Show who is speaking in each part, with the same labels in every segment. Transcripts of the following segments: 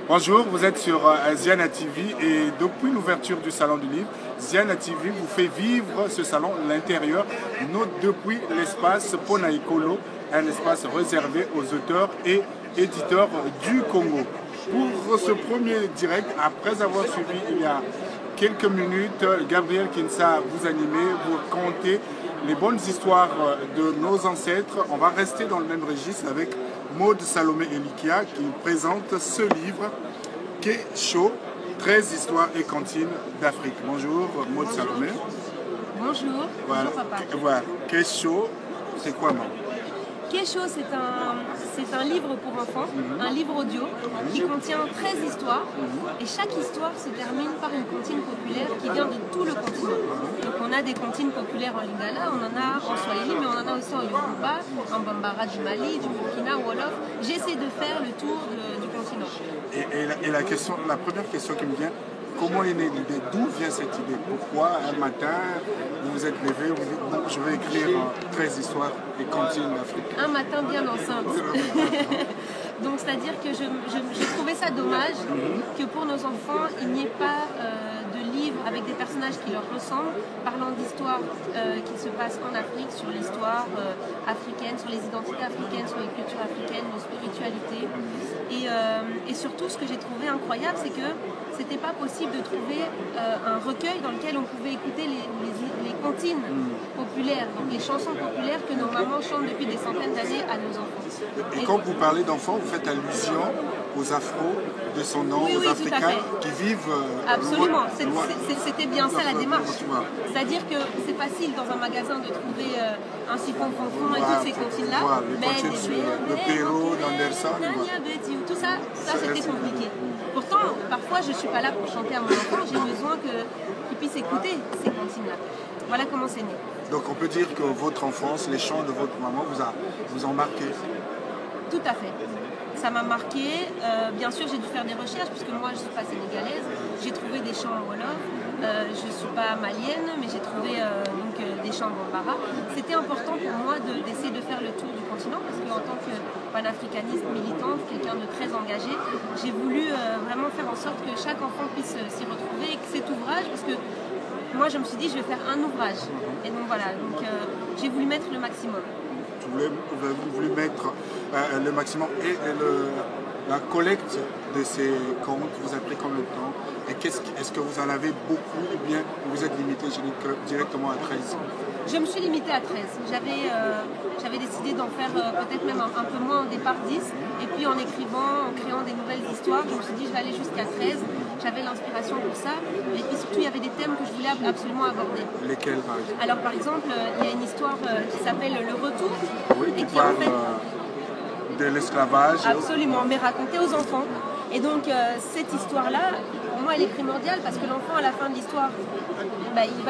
Speaker 1: Bonjour, vous êtes sur Ziana TV et depuis l'ouverture du Salon du Livre, Ziana TV vous fait vivre ce salon à l'intérieur, depuis l'espace Ponaikolo, un espace réservé aux auteurs et éditeurs du Congo. Pour ce premier direct, après avoir suivi il y a quelques minutes, Gabriel Kinsa vous animer, vous raconter les bonnes histoires de nos ancêtres. On va rester dans le même registre avec Maud Salomé Elikia qui présente ce livre Kesho, 13 histoires et cantines d'Afrique. Bonjour Maud Salomé.
Speaker 2: Bonjour.
Speaker 1: Voilà.
Speaker 2: Bonjour papa.
Speaker 1: Voilà. Kesho, c'est quoi Maud?
Speaker 2: Kesho, c'est un livre pour enfants, un livre audio qui contient 13 histoires et chaque histoire se termine par une comptine populaire qui vient de tout le continent. Donc on a des comptines populaires en Lingala, on en a en Swahili, mais on en a aussi en Yoruba, en Bambara du Mali, du Burkina, Wolof. J'essaie de faire le tour du continent.
Speaker 1: Et la première question qui me vient, comment est née l'idée? D'où vient cette idée? Pourquoi un matin vous vous êtes levé, vous dites bon, je vais écrire 13 histoires et cantines d'Afrique?
Speaker 2: Un matin bien enceinte. Donc c'est-à-dire que je trouvais ça dommage que pour nos enfants, il n'y ait pas de livre avec des personnages qui leur ressemblent, parlant d'histoires qui se passent en Afrique, sur l'histoire africaine, sur les identités africaines, sur les cultures africaines, de spiritualité. Et surtout, ce que j'ai trouvé incroyable, c'est que c'était pas possible de trouver un recueil dans lequel on pouvait écouter les comptines populaires, donc les chansons populaires que nos mamans chantent depuis des centaines d'années à nos enfants.
Speaker 1: Et quand vous parlez d'enfants, vous faites allusion aux afro-descendants,
Speaker 2: oui,
Speaker 1: aux Africains qui vivent...
Speaker 2: Absolument, c'était bien ça la démarche. C'est-à-dire que c'est facile dans un magasin de trouver un siphon fonfon et toutes ces comptines-là,
Speaker 1: mais le Pérou, l'Anderson...
Speaker 2: Tout ça c'était compliqué. Pourtant, parfois je ne suis pas là pour chanter à mon enfant, j'ai besoin qu'il puisse écouter ces comptines-là. Voilà comment c'est né.
Speaker 1: Donc on peut dire que votre enfance, les chants de votre maman vous ont marqué?
Speaker 2: Tout à fait. Ça m'a marqué. Bien sûr, j'ai dû faire des recherches puisque moi, je ne suis pas sénégalaise. J'ai trouvé des chants en Wolof. Je ne suis pas malienne, mais j'ai trouvé des chants en Bambara. C'était important pour moi d'essayer de faire le tour du continent parce qu'en tant que panafricaniste militante, quelqu'un de très engagé, j'ai voulu vraiment faire en sorte que chaque enfant puisse s'y retrouver et que cet ouvrage, parce que moi, je me suis dit, je vais faire un ouvrage. Et donc voilà, j'ai voulu mettre le maximum.
Speaker 1: Vous avez voulu mettre le maximum et la collecte de ces contes vous a pris combien de temps? Et est-ce que vous en avez beaucoup ou bien vous êtes limité directement à 13?
Speaker 2: Je me suis limitée à 13. J'avais décidé d'en faire peut-être même un peu moins au départ 10. Et puis en écrivant, en créant des nouvelles histoires, je me suis dit je vais aller jusqu'à 13. J'avais l'inspiration pour ça. Et puis surtout, il y avait des thèmes que je voulais absolument aborder.
Speaker 1: Lesquels par exemple?
Speaker 2: Alors par exemple, il y a une histoire qui s'appelle Le Retour.
Speaker 1: Oui, qui parle en fait, de l'esclavage.
Speaker 2: Absolument, mais racontée aux enfants. Et donc cette histoire-là, pour moi, elle est primordiale parce que l'enfant, à la fin de l'histoire,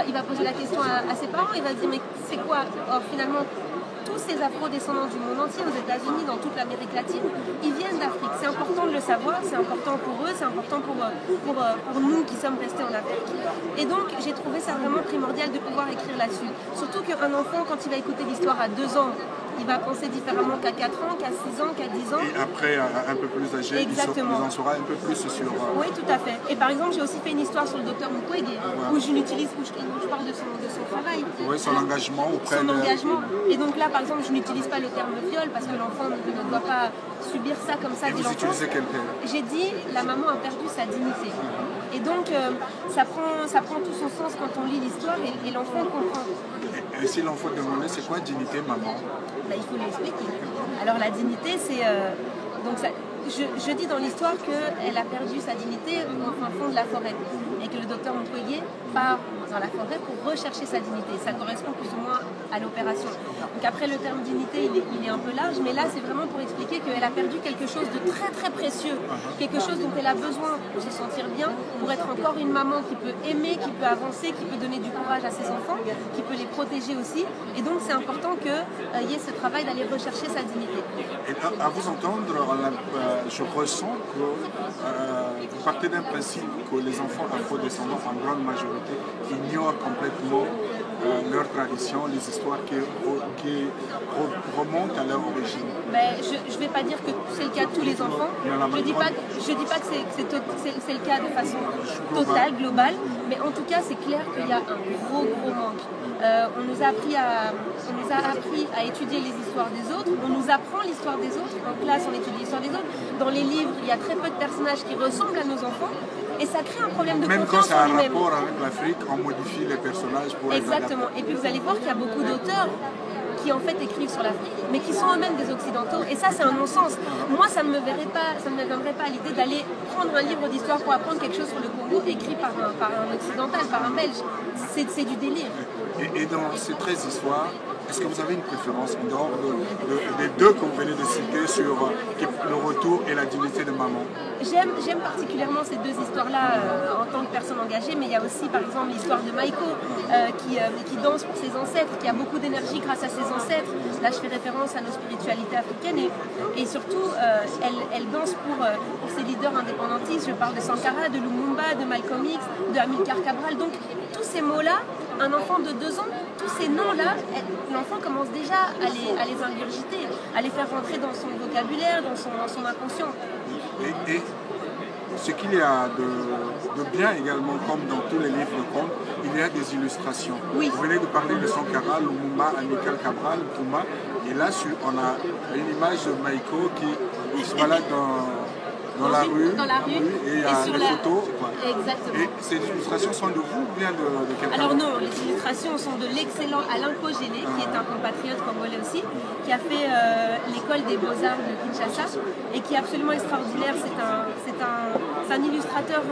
Speaker 2: il va poser la question à ses parents. Il va se dire mais c'est quoi? Or finalement, tous ces afro-descendants du monde entier, aux États-Unis, dans toute l'Amérique latine, ils viennent d'Afrique. C'est important de le savoir, c'est important pour eux, c'est important pour nous qui sommes restés en Afrique. Et donc, j'ai trouvé ça vraiment primordial de pouvoir écrire là-dessus. Surtout qu'un enfant, quand il va écouter l'histoire à 2 ans, il va penser différemment qu'à 4 ans, qu'à 6 ans, qu'à 10 ans.
Speaker 1: Et après, un peu plus âgé, il en saura un peu plus sur...
Speaker 2: Oui, tout à fait. Et par exemple, j'ai aussi fait une histoire sur le docteur Mukwege, où je parle de son travail.
Speaker 1: Oui, son engagement auprès
Speaker 2: de... Son engagement. Et donc là, par exemple, je n'utilise pas le terme viol, parce que l'enfant ne doit pas subir ça comme ça.
Speaker 1: Et vous utilisez quel terme?
Speaker 2: J'ai dit, la maman a perdu sa dignité. Et donc, ça prend tout son sens quand on lit l'histoire et l'enfant comprend.
Speaker 1: Et si l'enfant demandait, c'est quoi dignité, maman?
Speaker 2: Il faut lui expliquer. Alors la dignité, c'est... je dis dans l'histoire qu'elle a perdu sa dignité au fin fond de la forêt et que le docteur Mukwege part dans la forêt pour rechercher sa dignité. Ça correspond plus ou moins à l'opération. Donc après, le terme dignité, il est un peu large, mais là, c'est vraiment pour expliquer qu'elle a perdu quelque chose de très très précieux, quelque chose dont elle a besoin pour se sentir bien, pour être encore une maman qui peut aimer, qui peut avancer, qui peut donner du courage à ses enfants, qui peut les protéger aussi. Et donc, c'est important qu'il y ait ce travail d'aller rechercher sa dignité.
Speaker 1: Et à vous entendre, je ressens que vous partez d'un principe que les enfants afro-descendants, en grande majorité, ignorent complètement leur tradition, les histoires qui remontent à leur origine.
Speaker 2: Ben, je ne vais pas dire que c'est le cas de tous les enfants. Je ne dis pas que c'est le cas de façon totale, globale, mais en tout cas, c'est clair qu'il y a un gros manque. On nous a appris à étudier les histoires des autres, on nous apprend l'histoire des autres, en classe on étudie l'histoire des autres, dans les livres il y a très peu de personnages qui ressemblent à nos enfants, et ça crée un problème de confiance en nous-mêmes.
Speaker 1: Même quand ça a un rapport avec l'Afrique, on modifie les personnages pour les adapter.
Speaker 2: Exactement, et puis vous allez voir qu'il y a beaucoup d'auteurs qui en fait écrivent sur l'Afrique, mais qui sont eux-mêmes des occidentaux, et ça c'est un non-sens. Moi ça ne me viendrait pas à l'idée d'aller prendre un livre d'histoire pour apprendre quelque chose sur le Congo écrit par un occidental, par un Belge. C'est du délire.
Speaker 1: Et dans ces 13 histoires, est-ce que vous avez une préférence en dehors des deux que vous venez de citer sur le retour et la dignité de maman?
Speaker 2: J'aime particulièrement ces deux histoires-là en tant que personne engagée, mais il y a aussi par exemple l'histoire de Maïko qui danse pour ses ancêtres, qui a beaucoup d'énergie grâce à ses ancêtres. Là je fais référence à nos spiritualités africaines et surtout elle danse pour ses leaders indépendantistes. Je parle de Sankara, de Lumumba, de Malcolm X, de Amilcar Cabral. Donc tous ces mots-là, un enfant de 2 ans, tous ces noms-là, l'enfant commence déjà à les ingurgiter, à les faire rentrer dans son vocabulaire, dans son inconscient.
Speaker 1: Et ce qu'il y a de bien également, comme dans tous les livres de contes, il y a des illustrations.
Speaker 2: Oui.
Speaker 1: Vous venez de parler de Sankara, Lumumba, Amilcar Cabral, Touma, et là on a une image de Maïko qui se balade dans la rue, et il y a des photos.
Speaker 2: Exactement.
Speaker 1: Et ces illustrations sont de vous ou bien de quelqu'un?
Speaker 2: Alors non, les illustrations sont de l'excellent Alain Kogélé, qui est un compatriote congolais aussi, qui a fait l'école des beaux-arts de Kinshasa et qui est absolument extraordinaire. C'est un illustrateur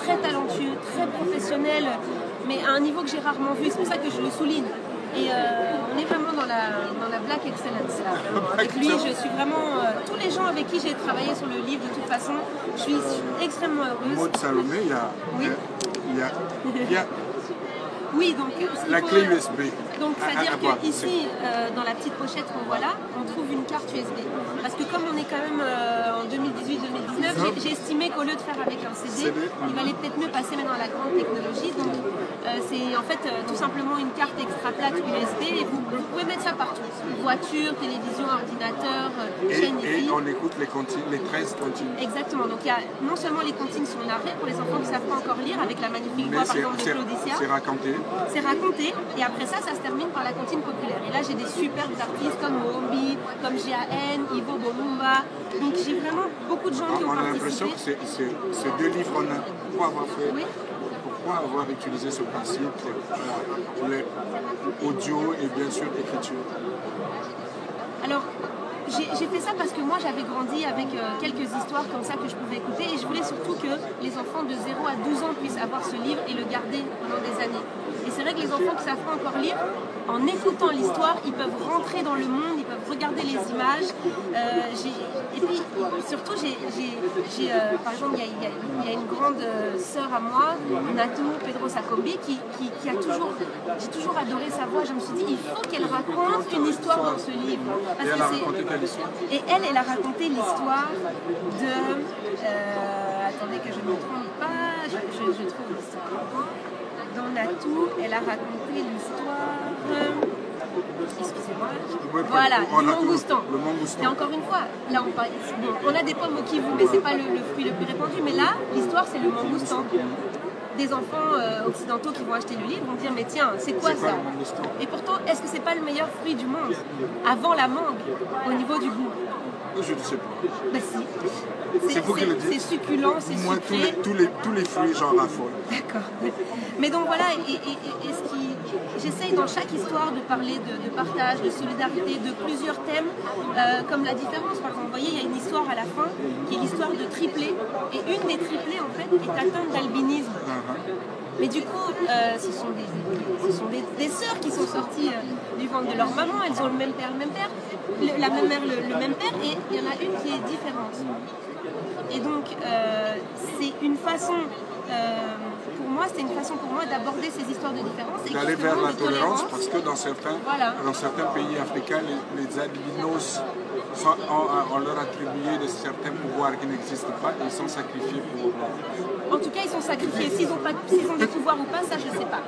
Speaker 2: très talentueux, très professionnel, mais à un niveau que j'ai rarement vu. C'est pour ça que je le souligne. Et on est vraiment dans la Black Excellence là. Avec lui, je suis vraiment... tous les gens avec qui j'ai travaillé sur le livre, de toute façon, je suis extrêmement heureuse.
Speaker 1: Maud Salomé, il y a
Speaker 2: oui, donc
Speaker 1: la clé USB.
Speaker 2: Donc c'est-à-dire qu'ici, dans la petite pochette qu'on voit là, on trouve une carte USB. Parce que comme on est quand même en 2018-2019, j'ai estimé qu'au lieu de faire avec un CD, il valait peut-être mieux passer maintenant à la grande technologie. Donc c'est en fait tout simplement une carte extra plate USB et vous pouvez mettre ça partout. Voiture, télévision, ordinateur, chaîne
Speaker 1: et on écoute les 13 comptines.
Speaker 2: Exactement. Donc il y a, non seulement les comptines sont narrées pour les enfants qui ne savent pas encore lire, avec la magnifique voix par exemple de Claudicia.
Speaker 1: C'est raconté.
Speaker 2: C'est raconté et après ça se termine par la comptine populaire. Et là j'ai des superbes artistes comme Moombi, comme GAN, Ivo Bolumba. Donc j'ai vraiment beaucoup de gens qui ont participé.
Speaker 1: On a l'impression que ces deux livres, pourquoi avoir fait, pourquoi avoir utilisé ce principe pour les audio et bien sûr l'écriture?
Speaker 2: Alors, j'ai fait ça parce que moi j'avais grandi avec quelques histoires comme ça que je pouvais écouter et je voulais surtout que les enfants de 0 à 12 ans puissent avoir ce livre et le garder pendant des années. Et c'est vrai que les enfants qui ne savent pas encore lire, en écoutant l'histoire, ils peuvent rentrer dans le monde, ils peuvent regarder les images. Et puis surtout, par exemple, il y a une grande sœur à moi, Natou Pedro Sacombi, qui a toujours, j'ai toujours adoré sa voix. Je me suis dit, il faut qu'elle raconte une histoire dans ce livre. Parce
Speaker 1: et elle a raconté quelle histoire?
Speaker 2: Et elle a raconté l'histoire de... attendez que je ne me trompe pas, je trouve l'histoire. Dans Natou, elle a raconté l'histoire... Excusez-moi. Voilà, le mangoustan. Et encore une fois, là on a des pommes au kivu, mais c'est pas le fruit le plus répandu. Mais là, l'histoire c'est le mangoustan. Des enfants occidentaux qui vont acheter le livre vont dire mais tiens, c'est quoi ça? Et pourtant, est-ce que c'est pas le meilleur fruit du monde avant la mangue au niveau du goût?
Speaker 1: Je ne sais pas.
Speaker 2: Ben si.
Speaker 1: C'est vous qui le dites.
Speaker 2: C'est succulent, c'est sucré.
Speaker 1: Moi, tous les fruits, j'en raffole.
Speaker 2: D'accord. Mais donc voilà, j'essaye dans chaque histoire de parler de partage, de solidarité, de plusieurs thèmes, comme la différence. Par exemple, vous voyez, il y a une histoire à la fin qui est l'histoire de triplés. Et une des triplés, en fait, est atteinte d'albinisme. Mais du coup, ce sont des sœurs qui sont sorties du ventre de leur maman. Elles ont le même père, la même mère, le même père, et il y en a une qui est différente. Et donc, c'est une façon, c'est une façon pour moi d'aborder ces histoires de différence.
Speaker 1: D'aller vers la tolérance, parce que dans certains pays africains, les albinos on leur attribuait de certains pouvoirs qui n'existent pas et ils sont sacrifiés pour...
Speaker 2: En tout cas, ils sont sacrifiés. S'ils ont des pouvoirs ou pas, ça, je ne sais pas.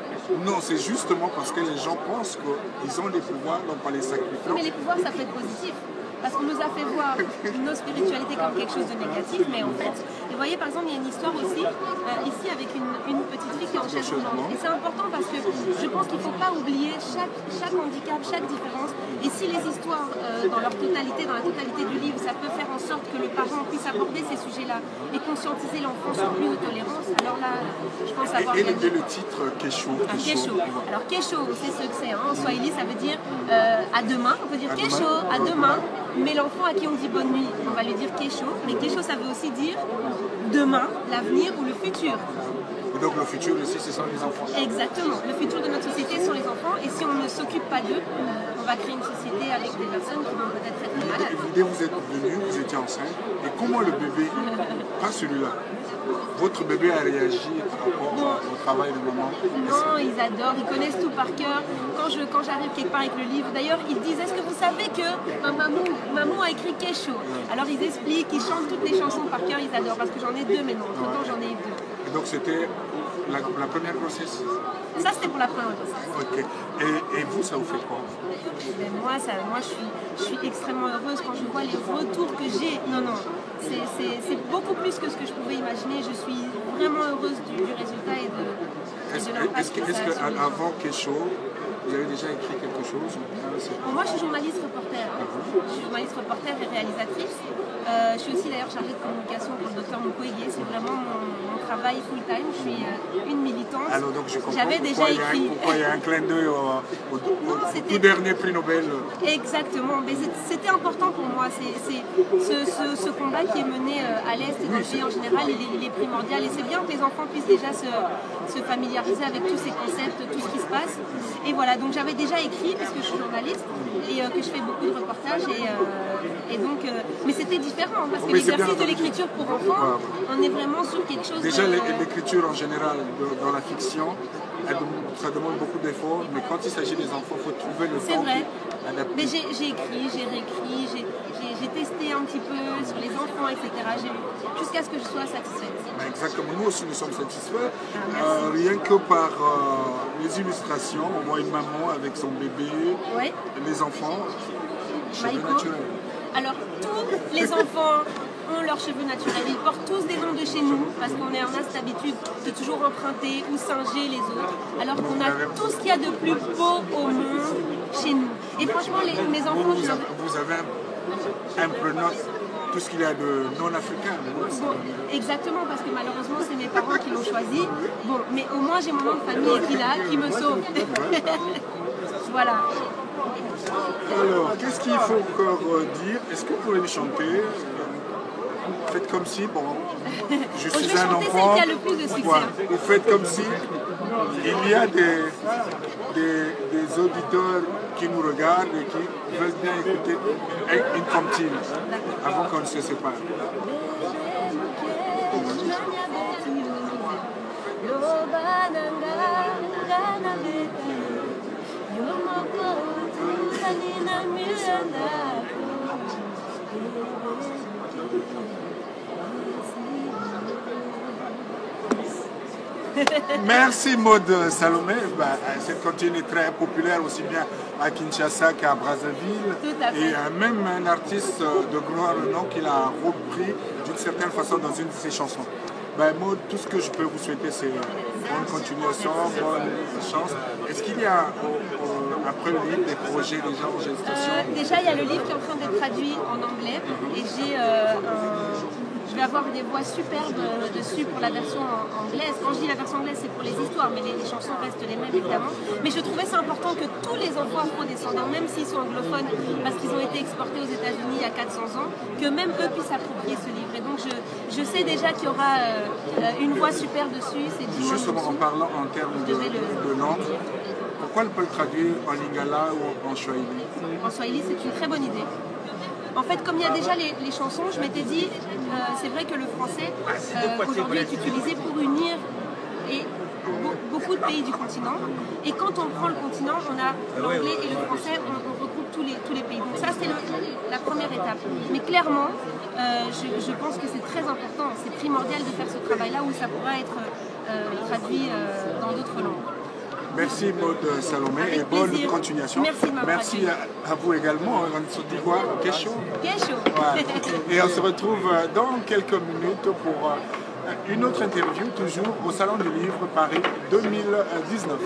Speaker 1: Non, c'est justement parce que les gens pensent qu'ils ont des pouvoirs, donc on les sacrifie.
Speaker 2: Mais les pouvoirs, ça peut être positif. Parce qu'on nous a fait voir nos spiritualités comme quelque chose de négatif, mais en fait, et vous voyez par exemple, il y a une histoire aussi, ici avec une petite fille qui est en chaise roulante. Et c'est important parce que je pense qu'il ne faut pas oublier chaque handicap, chaque différence. Et si les histoires, dans leur totalité, dans la totalité du livre, ça peut faire en sorte que le parent puisse aborder ces sujets-là et conscientiser l'enfant sur plus de tolérance, alors là, je pense avoir gagné.
Speaker 1: Et le titre Kesho.
Speaker 2: Kesho. Alors Kesho, c'est ce que c'est. Hein. En Swahili, ça veut dire à demain. On peut dire Kesho, à demain. Mais l'enfant à qui on dit bonne nuit, on va lui dire Kesho. Mais Kesho, ça veut aussi dire demain, l'avenir ou le futur.
Speaker 1: Et donc le futur aussi, ce sont les enfants.
Speaker 2: Exactement. Le futur de notre société sont les enfants. Et si on ne s'occupe pas d'eux, on va créer une société avec des personnes qui vont peut-être être malades.
Speaker 1: Dès que vous êtes venu, vous étiez enceinte. Et comment le bébé, pas celui-là, votre bébé a réagi par rapport au travail de maman?
Speaker 2: Non, ils adorent, ils connaissent tout par cœur. Quand j'arrive quelque part avec le livre, d'ailleurs, ils disent, est-ce que vous savez que maman a écrit Kesho? Alors ils expliquent, ils chantent toutes les chansons par cœur, ils adorent, parce que j'en ai deux maintenant, entre-temps j'en ai eu deux.
Speaker 1: Et donc c'était la première grossesse?
Speaker 2: Ça c'était pour la première grossesse.
Speaker 1: Ok. Et vous, ça vous fait quoi?
Speaker 2: Moi, je suis extrêmement heureuse quand je vois les retours que j'ai. Non, c'est beaucoup plus que ce que je pouvais imaginer. Je suis vraiment heureuse du résultat et de l'impact que ça a.
Speaker 1: Est-ce qu'avant Kesho, vous avez déjà écrit quelque chose?
Speaker 2: Moi, je suis journaliste reporter. Je suis journaliste reporter et réalisatrice. Je suis aussi d'ailleurs chargée de communication pour le docteur Mukwege. C'est vraiment mon travail full-time. Je suis une militante.
Speaker 1: Alors donc je comprends
Speaker 2: J'avais déjà écrit.
Speaker 1: Pourquoi il y a un clin d'œil au tout dernier prix Nobel.
Speaker 2: Exactement. Mais c'était important pour moi. Ce combat qui est mené à l'Est et dans le pays en général, il est primordial. Et c'est bien que les enfants puissent déjà se familiariser avec tous ces concepts, tout ce qui se passe. Et voilà, donc j'avais déjà écrit parce que je suis journaliste et que je fais beaucoup de reportages et donc, mais c'était différent parce que l'exercice de l'écriture pour enfants, on est vraiment sur quelque chose.
Speaker 1: Déjà l'écriture en général dans la fiction, ça demande beaucoup d'efforts, mais quand il s'agit des enfants, il faut trouver le temps.
Speaker 2: C'est vrai. Mais j'ai écrit, j'ai réécrit, j'ai testé un petit peu sur les enfants, etc. Jusqu'à ce que je sois satisfaite.
Speaker 1: Exactement, nous aussi nous sommes satisfaits.
Speaker 2: Merci.
Speaker 1: Rien que par les illustrations, on voit une maman avec son bébé,
Speaker 2: ouais.
Speaker 1: Les enfants, cheveux naturels.
Speaker 2: Alors tous les enfants ont leurs cheveux naturels, ils portent tous des noms de chez nous parce qu'on a cette habitude de toujours emprunter ou singer les autres, alors qu'on a tout ce qu'il y a de plus beau au monde chez nous. Et franchement, mes enfants...
Speaker 1: Vous avez un prénom, tout ce qu'il y a de non-africain.
Speaker 2: Bon, exactement, parce que malheureusement, c'est mes parents qui l'ont choisi. Bon, mais au moins, j'ai mon nom de famille qui est là, qui me sauve. Voilà.
Speaker 1: Alors, qu'est-ce qu'il faut encore dire? Est-ce que vous pouvez me chanter? Faites comme si, bon, je suis un enfant.
Speaker 2: Celle qui a le plus de succès.
Speaker 1: Voilà. Vous faites comme si il y a des auditeurs qui nous regardent et qui veulent bien écouter une comptine avant qu'on ne se sépare. Merci Maud Salomé. Cette cantine est très populaire aussi bien à Kinshasa qu'à Brazzaville.
Speaker 2: Tout à fait.
Speaker 1: Et même un artiste de grand renom qui l'a repris d'une certaine façon dans une de ses chansons. Maud, tout ce que je peux vous souhaiter, c'est bonne continuation, bonne chance. Est-ce qu'il y a après le livre des projets déjà en gestation?
Speaker 2: Déjà, il y a le livre qui est en train d'être traduit en anglais et je vais avoir des voix superbes dessus pour la version anglaise. Quand je dis la version anglaise, c'est pour les histoires, mais les chansons restent les mêmes évidemment. Mais je trouvais ça important que tous les enfants afro-descendants, même s'ils sont anglophones, parce qu'ils ont été exportés aux États-Unis il y a 400 ans, que même eux puissent s'approprier ce livre. Et donc je sais déjà qu'il y aura une voix super dessus.
Speaker 1: Justement, en parlant en termes de langue, pourquoi ne pas le traduire en lingala ou en swahili?
Speaker 2: En swahili, c'est une très bonne idée. En fait, comme il y a déjà les chansons, je m'étais dit, c'est vrai que le français, aujourd'hui, est utilisé pour unir beaucoup de pays du continent. Et quand on prend le continent, on a l'anglais et le français, on regroupe tous les pays. Donc ça, c'est la première étape. Mais clairement, je pense que c'est très important, c'est primordial de faire ce travail-là où ça pourra être traduit dans d'autres langues.
Speaker 1: Merci Maud Salomé et bonne continuation.
Speaker 2: Merci de m'avoir
Speaker 1: Merci à vous également. On se dit quoi? Question.
Speaker 2: Ouais.
Speaker 1: Et on se retrouve dans quelques minutes pour une autre interview, toujours au Salon du Livre Paris 2019.